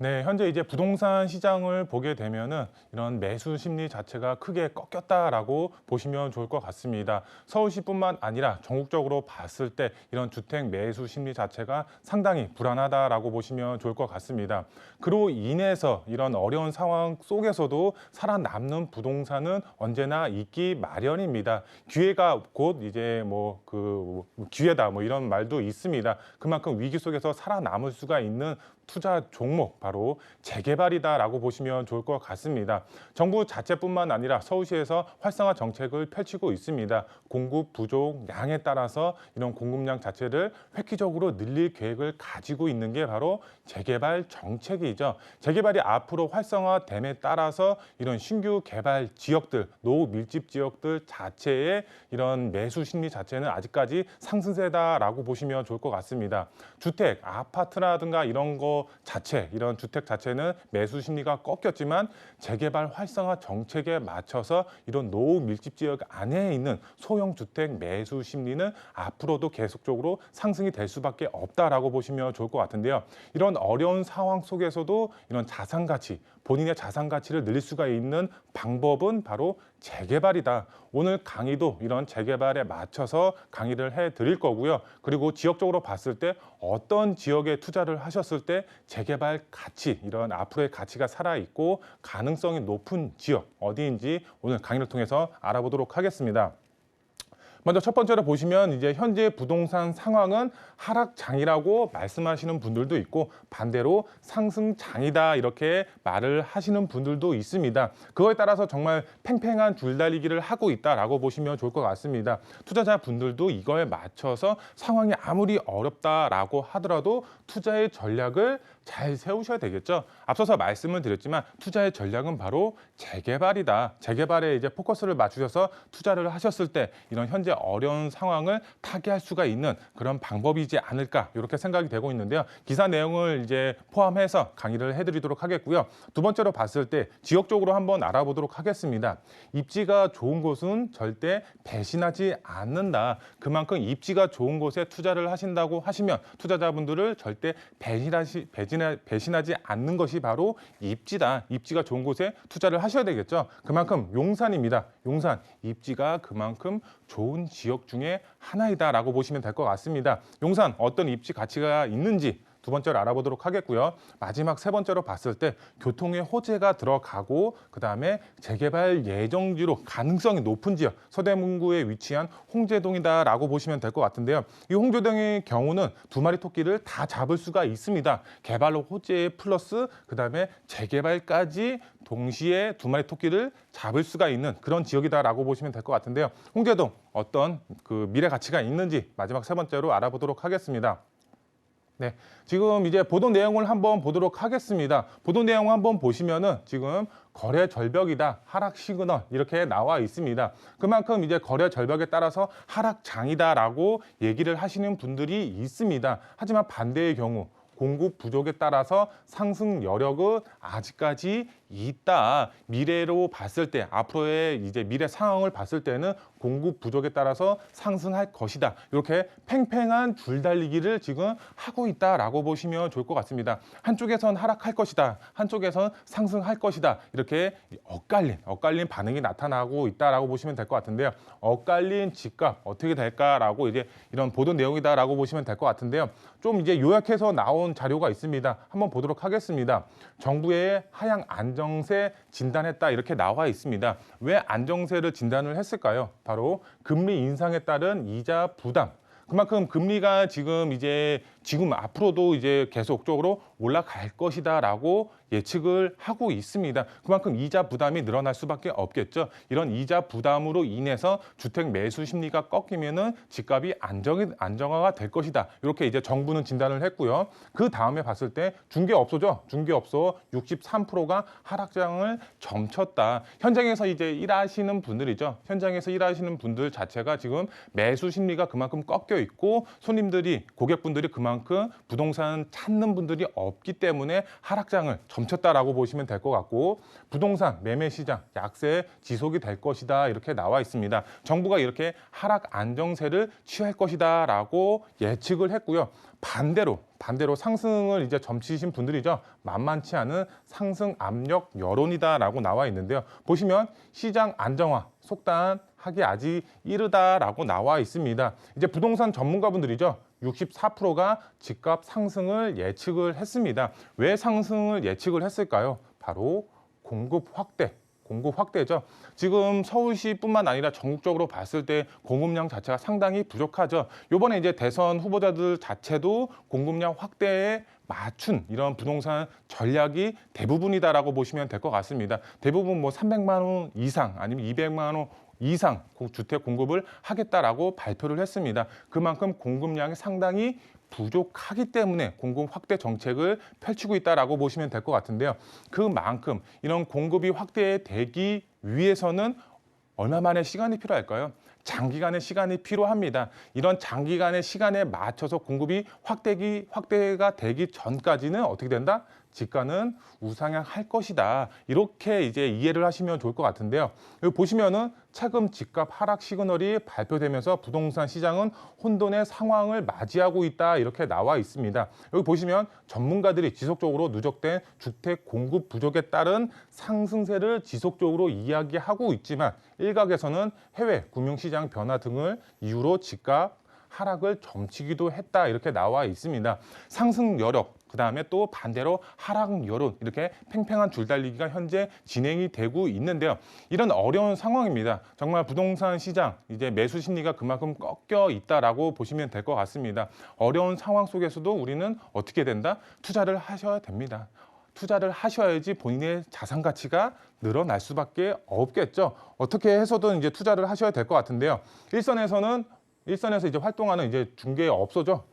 네, 현재 이제 부동산 시장을 보게 되면은 이런 매수 심리 자체가 크게 꺾였다라고 보시면 좋을 것 같습니다. 서울시뿐만 아니라 전국적으로 봤을 때 이런 주택 매수 심리 자체가 상당히 불안하다라고 보시면 좋을 것 같습니다. 그로 인해서 이런 어려운 상황 속에서도 살아남는 부동산은 언제나 있기 마련입니다. 기회가 곧 이제 기회다 이런 말도 있습니다. 그만큼 위기 속에서 살아남을 수가 있는 투자 종목 바로 재개발이다라고 보시면 좋을 것 같습니다. 정부 자체뿐만 아니라 서울시에서 활성화 정책을 펼치고 있습니다. 공급 부족 양에 따라서 이런 공급량 자체를 획기적으로 늘릴 계획을 가지고 있는 게 바로 재개발 정책이죠. 재개발이 앞으로 활성화됨에 따라서 이런 신규 개발 지역들, 노후 밀집 지역들 자체의 이런 매수 심리 자체는 아직까지 상승세다라고 보시면 좋을 것 같습니다. 주택, 아파트라든가 이런 거 자체, 이런 주택 자체는 매수 심리가 꺾였지만 재개발 활성화 정책에 맞춰서 이런 노후 밀집 지역 안에 있는 소형 주택 매수 심리는 앞으로도 계속적으로 상승이 될 수밖에 없다라고 보시면 좋을 것 같은데요. 이런 어려운 상황 속에서도 이런 자산 가치, 본인의 자산 가치를 늘릴 수가 있는 방법은 바로 재개발이다. 오늘 강의도 이런 재개발에 맞춰서 강의를 해드릴 거고요. 그리고 지역적으로 봤을 때 어떤 지역에 투자를 하셨을 때 재개발 가치, 이런 앞으로의 가치가 살아있고 가능성이 높은 지역 어디인지 오늘 강의를 통해서 알아보도록 하겠습니다. 먼저 첫 번째로 보시면 이제 현재 부동산 상황은 하락장이라고 말씀하시는 분들도 있고 반대로 상승장이다 이렇게 말을 하시는 분들도 있습니다. 그거에 따라서 정말 팽팽한 줄달리기를 하고 있다라고 보시면 좋을 것 같습니다. 투자자분들도 이거에 맞춰서 상황이 아무리 어렵다라고 하더라도 투자의 전략을 잘 세우셔야 되겠죠. 앞서서 말씀을 드렸지만 투자의 전략은 바로 재개발이다. 재개발에 이제 포커스를 맞추셔서 투자를 하셨을 때 이런 현재 어려운 상황을 타개할 수가 있는 그런 방법이지 않을까 이렇게 생각이 되고 있는데요. 기사 내용을 이제 포함해서 강의를 해드리도록 하겠고요. 두 번째로 봤을 때 지역적으로 한번 알아보도록 하겠습니다. 입지가 좋은 곳은 절대 배신하지 않는다. 그만큼 입지가 좋은 곳에 투자를 하신다고 하시면 투자자분들을 절대 배신하지 않는 것이 바로 입지다. 입지가 좋은 곳에 투자를 하셔야 되겠죠. 그만큼 용산입니다. 용산, 입지가 그만큼 좋은 지역 중에 하나이다라고 보시면 될 것 같습니다. 용산 어떤 입지 가치가 있는지 두 번째로 알아보도록 하겠고요. 마지막 세 번째로 봤을 때 교통의 호재가 들어가고 그다음에 재개발 예정지로 가능성이 높은 지역 서대문구에 위치한 홍제동이다라고 보시면 될 것 같은데요. 이 홍제동의 경우는 두 마리 토끼를 다 잡을 수가 있습니다. 개발 호재 플러스 그다음에 재개발까지 동시에 두 마리 토끼를 잡을 수가 있는 그런 지역이다라고 보시면 될 것 같은데요. 홍제동 어떤 그 미래 가치가 있는지 마지막 세 번째로 알아보도록 하겠습니다. 네, 지금 이제 보도 내용을 한번 보도록 하겠습니다. 보도 내용 한번 보시면은 지금 거래 절벽이다, 하락 시그널 이렇게 나와 있습니다. 그만큼 이제 거래 절벽에 따라서 하락장이다라고 얘기를 하시는 분들이 있습니다. 하지만 반대의 경우 공급 부족에 따라서 상승 여력은 아직까지 있다. 미래로 봤을 때 앞으로의 이제 미래 상황을 봤을 때는 공급 부족에 따라서 상승할 것이다. 이렇게 팽팽한 줄달리기를 지금 하고 있다라고 보시면 좋을 것 같습니다. 한쪽에선 하락할 것이다. 한쪽에선 상승할 것이다. 이렇게 엇갈린 반응이 나타나고 있다라고 보시면 될 것 같은데요. 엇갈린 집값 어떻게 될까라고 이제 이런 보도 내용이다라고 보시면 될 것 같은데요. 좀 이제 요약해서 나온 자료가 있습니다. 한번 보도록 하겠습니다. 정부의 하향 안정세 진단했다 이렇게 나와 있습니다. 왜 안정세를 진단을 했을까요? 바로 금리 인상에 따른 이자 부담. 그만큼 금리가 지금 앞으로도 이제 계속적으로 올라갈 것이다라고 예측을 하고 있습니다. 그만큼 이자 부담이 늘어날 수밖에 없겠죠. 이런 이자 부담으로 인해서 주택 매수 심리가 꺾이면은 집값이 안정화가 될 것이다. 이렇게 이제 정부는 진단을 했고요. 그 다음에 봤을 때 중개업소죠. 중개업소 63%가 하락장을 점쳤다. 현장에서 이제 일하시는 분들이죠. 현장에서 일하시는 분들 자체가 지금 매수 심리가 그만큼 꺾여 있고 고객분들이 그만큼 부동산 찾는 분들이 없기 때문에 하락장을 점쳤다라고 보시면 될 것 같고 부동산 매매 시장 약세 지속이 될 것이다 이렇게 나와 있습니다. 정부가 이렇게 하락 안정세를 취할 것이다라고 예측을 했고요. 반대로 상승을 이제 점치신 분들이죠. 만만치 않은 상승 압력 여론이다라고 나와 있는데요. 보시면 시장 안정화 속단하기 아직 이르다라고 나와 있습니다. 이제 부동산 전문가분들이죠. 64%가 집값 상승을 예측을 했습니다. 왜 상승을 예측을 했을까요? 바로 공급 확대죠. 지금 서울시뿐만 아니라 전국적으로 봤을 때 공급량 자체가 상당히 부족하죠. 이번에 이제 대선 후보자들 자체도 공급량 확대에 맞춘 이런 부동산 전략이 대부분이다라고 보시면 될 것 같습니다. 대부분 뭐 300만 원 이상 아니면 200만 원 이상 주택 공급을 하겠다라고 발표를 했습니다. 그만큼 공급량이 상당히 부족하기 때문에 공급 확대 정책을 펼치고 있다라고 보시면 될 것 같은데요. 그만큼 이런 공급이 확대되기 위해서는 얼마만의 시간이 필요할까요? 장기간의 시간이 필요합니다. 이런 장기간의 시간에 맞춰서 공급이 확대가 되기 전까지는 어떻게 된다? 집가는 우상향할 것이다. 이렇게 이제 이해를 하시면 좋을 것 같은데요. 여기 보시면은 최근 집값 하락 시그널이 발표되면서 부동산 시장은 혼돈의 상황을 맞이하고 있다. 이렇게 나와 있습니다. 여기 보시면 전문가들이 지속적으로 누적된 주택 공급 부족에 따른 상승세를 지속적으로 이야기하고 있지만 일각에서는 해외 금융시장 변화 등을 이유로 집값 하락을 점치기도 했다. 이렇게 나와 있습니다. 상승 여력 그다음에 또 반대로 하락 여론 이렇게 팽팽한 줄달리기가 현재 진행이 되고 있는데요. 이런 어려운 상황입니다. 정말 부동산 시장 이제 매수 심리가 그만큼 꺾여 있다라고 보시면 될 것 같습니다. 어려운 상황 속에서도 우리는 어떻게 된다? 투자를 하셔야 됩니다. 투자를 하셔야지 본인의 자산 가치가 늘어날 수밖에 없겠죠. 어떻게 해서든 이제 투자를 하셔야 될 것 같은데요. 일선에서 이제 활동하는 이제 중개업소죠.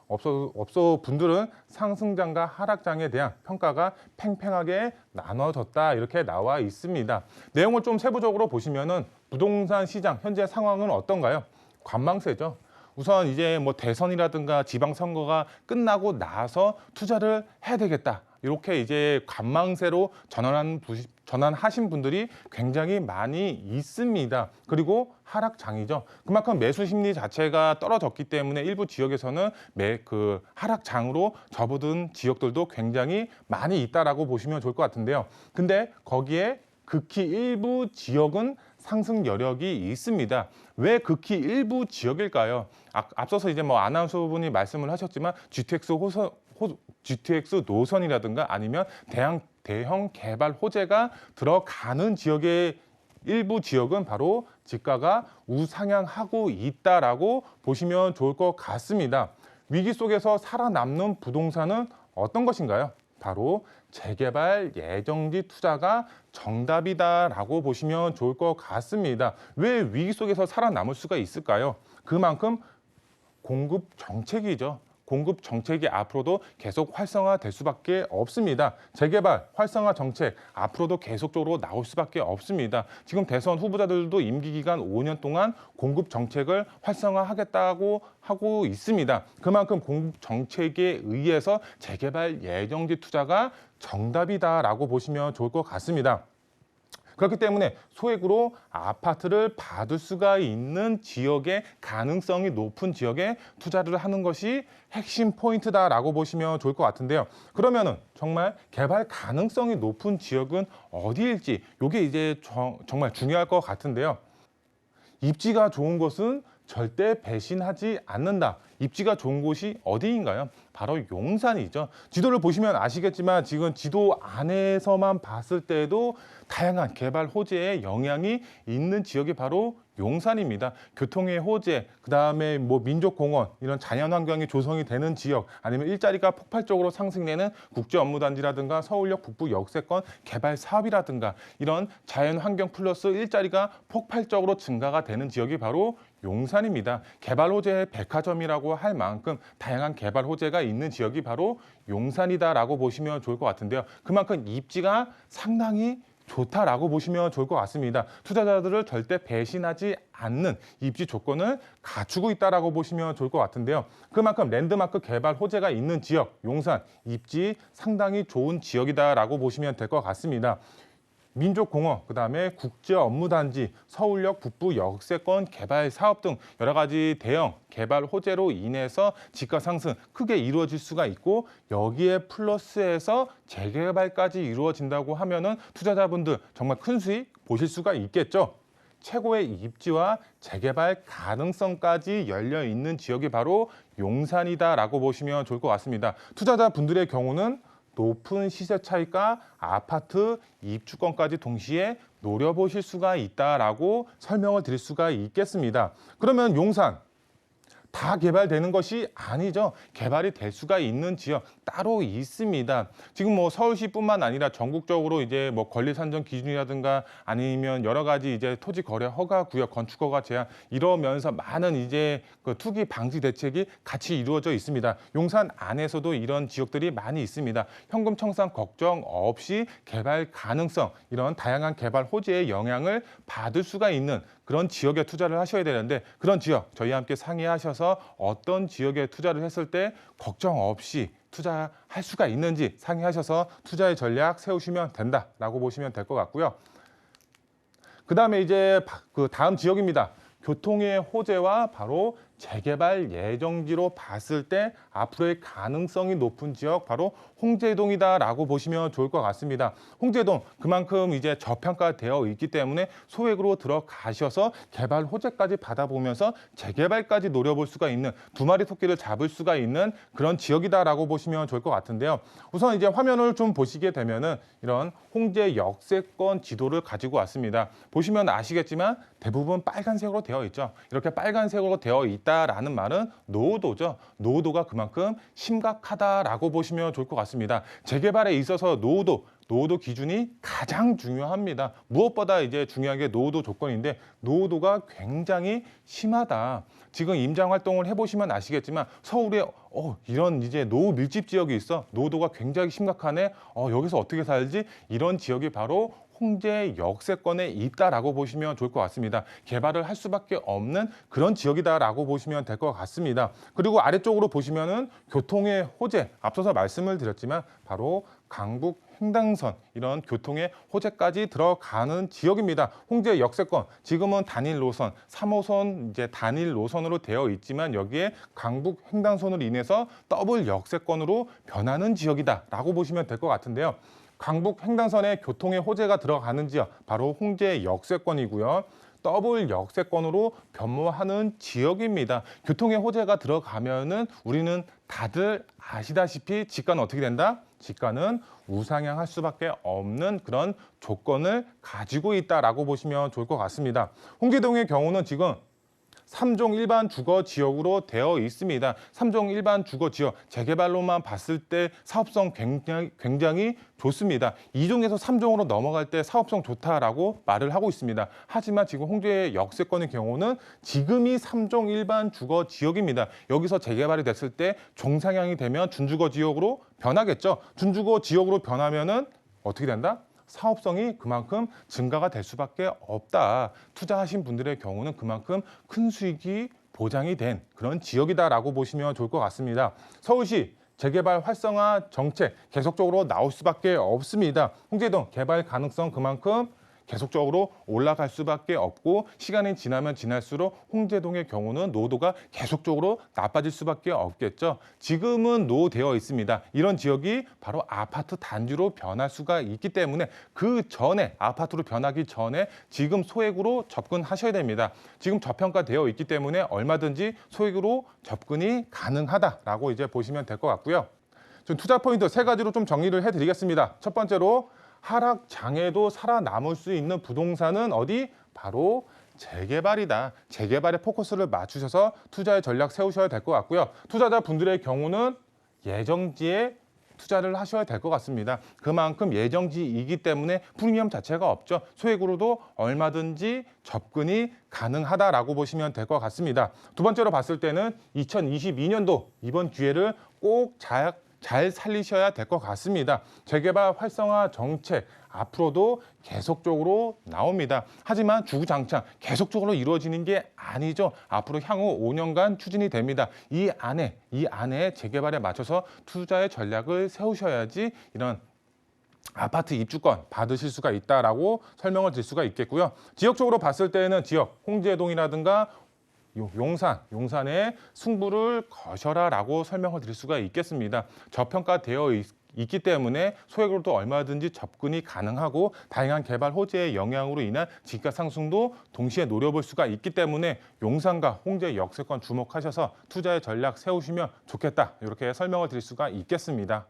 업소 분들은 상승장과 하락장에 대한 평가가 팽팽하게 나눠졌다 이렇게 나와 있습니다. 내용을 좀 세부적으로 보시면은 부동산 시장 현재 상황은 어떤가요? 관망세죠. 우선 이제 뭐 대선이라든가 지방선거가 끝나고 나서 투자를 해야 되겠다. 이렇게 이제 관망세로 전환하신 분들이 굉장히 많이 있습니다. 그리고 하락장이죠. 그만큼 매수 심리 자체가 떨어졌기 때문에 일부 지역에서는 하락장으로 접어든 지역들도 굉장히 많이 있다라고 보시면 좋을 것 같은데요. 근데 거기에 극히 일부 지역은 상승 여력이 있습니다. 왜 극히 일부 지역일까요? 앞서서 이제 뭐 아나운서분이 말씀을 하셨지만 GTX 노선이라든가 아니면 대형 개발 호재가 들어가는 지역의 일부 지역은 바로 집가가 우상향하고 있다라고 보시면 좋을 것 같습니다. 위기 속에서 살아남는 부동산은 어떤 것인가요? 바로 재개발 예정지 투자가 정답이다라고 보시면 좋을 것 같습니다. 왜 위기 속에서 살아남을 수가 있을까요? 그만큼 공급 정책이죠. 공급 정책이 앞으로도 계속 활성화될 수밖에 없습니다. 재개발, 활성화 정책 앞으로도 계속적으로 나올 수밖에 없습니다. 지금 대선 후보자들도 임기 기간 5년 동안 공급 정책을 활성화하겠다고 하고 있습니다. 그만큼 공급 정책에 의해서 재개발 예정지 투자가 정답이다라고 보시면 좋을 것 같습니다. 그렇기 때문에 소액으로 아파트를 받을 수가 있는 지역의 가능성이 높은 지역에 투자를 하는 것이 핵심 포인트다라고 보시면 좋을 것 같은데요. 그러면은 정말 개발 가능성이 높은 지역은 어디일지 이게 이제 정말 중요할 것 같은데요. 입지가 좋은 곳은 절대 배신하지 않는다. 입지가 좋은 곳이 어디인가요? 바로 용산이죠. 지도를 보시면 아시겠지만 지금 지도 안에서만 봤을 때도 다양한 개발 호재에 영향이 있는 지역이 바로 용산입니다. 교통의 호재, 그다음에 뭐 민족공원 이런 자연 환경이 조성이 되는 지역, 아니면 일자리가 폭발적으로 상승되는 국제업무단지라든가 서울역 북부 역세권 개발 사업이라든가 이런 자연 환경 플러스 일자리가 폭발적으로 증가가 되는 지역이 바로 용산입니다. 개발 호재의 백화점이라고 할 만큼 다양한 개발 호재가 있는 지역이 바로 용산이다라고 보시면 좋을 것 같은데요. 그만큼 입지가 상당히 좋다라고 보시면 좋을 것 같습니다. 투자자들을 절대 배신하지 않는 입지 조건을 갖추고 있다라고 보시면 좋을 것 같은데요. 그만큼 랜드마크 개발 호재가 있는 지역, 용산, 입지 상당히 좋은 지역이다라고 보시면 될 것 같습니다. 민족공원, 그다음에 국제업무단지, 서울역 북부 역세권 개발 사업 등 여러 가지 대형 개발 호재로 인해서 지가 상승 크게 이루어질 수가 있고 여기에 플러스해서 재개발까지 이루어진다고 하면은 투자자분들 정말 큰 수익 보실 수가 있겠죠. 최고의 입지와 재개발 가능성까지 열려 있는 지역이 바로 용산이다라고 보시면 좋을 것 같습니다. 투자자분들의 경우는 높은 시세 차익과 아파트 입주권까지 동시에 노려보실 수가 있다라고 설명을 드릴 수가 있겠습니다. 그러면 용산 다 개발되는 것이 아니죠. 개발이 될 수가 있는 지역 따로 있습니다. 지금 뭐 서울시뿐만 아니라 전국적으로 이제 뭐 권리 산정 기준이라든가 아니면 여러 가지 이제 토지 거래 허가 구역, 건축 허가 제한 이러면서 많은 이제 그 투기 방지 대책이 같이 이루어져 있습니다. 용산 안에서도 이런 지역들이 많이 있습니다. 현금 청산 걱정 없이 개발 가능성 이런 다양한 개발 호재의 영향을 받을 수가 있는 그런 지역에 투자를 하셔야 되는데 그런 지역 저희와 함께 상의하셔서 어떤 지역에 투자를 했을 때 걱정 없이 투자할 수가 있는지 상의하셔서 투자의 전략 세우시면 된다라고 보시면 될 것 같고요. 그다음에 이제 그 다음 지역입니다. 교통의 호재와 바로 재개발 예정지로 봤을 때 앞으로의 가능성이 높은 지역 바로 홍제동이다라고 보시면 좋을 것 같습니다. 홍제동 그만큼 이제 저평가되어 있기 때문에 소액으로 들어가셔서 개발 호재까지 받아보면서 재개발까지 노려볼 수가 있는 두 마리 토끼를 잡을 수가 있는 그런 지역이다라고 보시면 좋을 것 같은데요. 우선 이제 화면을 좀 보시게 되면은 이런 홍제 역세권 지도를 가지고 왔습니다. 보시면 아시겠지만 대부분 빨간색으로 되어 있죠. 이렇게 빨간색으로 되어 있다라는 말은 노후도죠. 노후도가 그만큼 심각하다라고 보시면 좋을 것 같습니다. 재개발에 있어서 노후도 기준이 가장 중요합니다. 무엇보다 이제 중요한 게 노후도 조건인데 노후도가 굉장히 심하다. 지금 임장 활동을 해보시면 아시겠지만 서울에 이런 이제 노후 밀집 지역이 있어. 노후도가 굉장히 심각하네. 여기서 어떻게 살지? 이런 지역이 바로 홍제 역세권에 있다라고 보시면 좋을 것 같습니다. 개발을 할 수밖에 없는 그런 지역이다라고 보시면 될 것 같습니다. 그리고 아래쪽으로 보시면은 교통의 호재, 앞서서 말씀을 드렸지만 바로 강북 횡단선 이런 교통의 호재까지 들어가는 지역입니다. 홍제 역세권 지금은 단일 노선, 3호선 이제 단일 노선으로 되어 있지만 여기에 강북 횡단선으로 인해서 더블 역세권으로 변하는 지역이다라고 보시면 될 것 같은데요. 강북 횡단선에 교통의 호재가 들어가는 지역 바로 홍제 역세권이고요. 더블 역세권으로 변모하는 지역입니다. 교통의 호재가 들어가면은 우리는 다들 아시다시피 지가는 어떻게 된다? 지가는 우상향할 수밖에 없는 그런 조건을 가지고 있다라고 보시면 좋을 것 같습니다. 홍제동의 경우는 지금 3종 일반 주거 지역으로 되어 있습니다. 3종 일반 주거 지역 재개발로만 봤을 때 사업성 굉장히 좋습니다. 2종에서 3종으로 넘어갈 때 사업성 좋다라고 말을 하고 있습니다. 하지만 지금 홍제 역세권의 경우는 지금이 3종 일반 주거 지역입니다. 여기서 재개발이 됐을 때 종상향이 되면 준주거 지역으로 변하겠죠. 준주거 지역으로 변하면은 어떻게 된다? 사업성이 그만큼 증가가 될 수밖에 없다. 투자하신 분들의 경우는 그만큼 큰 수익이 보장이 된 그런 지역이다라고 보시면 좋을 것 같습니다. 서울시 재개발 활성화 정책 계속적으로 나올 수밖에 없습니다. 홍제동 개발 가능성 그만큼 계속적으로 올라갈 수밖에 없고 시간이 지나면 지날수록 홍제동의 경우는 노후도가 계속적으로 나빠질 수밖에 없겠죠. 지금은 노후되어 있습니다. 이런 지역이 바로 아파트 단지로 변할 수가 있기 때문에 그 전에 아파트로 변하기 전에 지금 소액으로 접근하셔야 됩니다. 지금 저평가되어 있기 때문에 얼마든지 소액으로 접근이 가능하다라고 이제 보시면 될 것 같고요. 좀 투자 포인트 세 가지로 좀 정리를 해드리겠습니다. 첫 번째로 하락장에도 살아남을 수 있는 부동산은 어디? 바로 재개발이다. 재개발에 포커스를 맞추셔서 투자의 전략 세우셔야 될 것 같고요. 투자자분들의 경우는 예정지에 투자를 하셔야 될 것 같습니다. 그만큼 예정지이기 때문에 프리미엄 자체가 없죠. 소액으로도 얼마든지 접근이 가능하다라고 보시면 될 것 같습니다. 두 번째로 봤을 때는 2022년도 이번 기회를 꼭 잘 잘 살리셔야 될 것 같습니다. 재개발 활성화 정책 앞으로도 계속적으로 나옵니다. 하지만 주구장창 계속적으로 이루어지는 게 아니죠. 앞으로 향후 5년간 추진이 됩니다. 이 안에 재개발에 맞춰서 투자의 전략을 세우셔야지 이런 아파트 입주권 받으실 수가 있다라고 설명을 드릴 수가 있겠고요. 지역적으로 봤을 때는 지역 홍제동이라든가 용산의 승부를 거셔라라고 설명을 드릴 수가 있겠습니다. 저평가되어 있기 때문에 소액으로도 얼마든지 접근이 가능하고 다양한 개발 호재의 영향으로 인한 집값 상승도 동시에 노려볼 수가 있기 때문에 용산과 홍제 역세권 주목하셔서 투자의 전략 세우시면 좋겠다. 이렇게 설명을 드릴 수가 있겠습니다.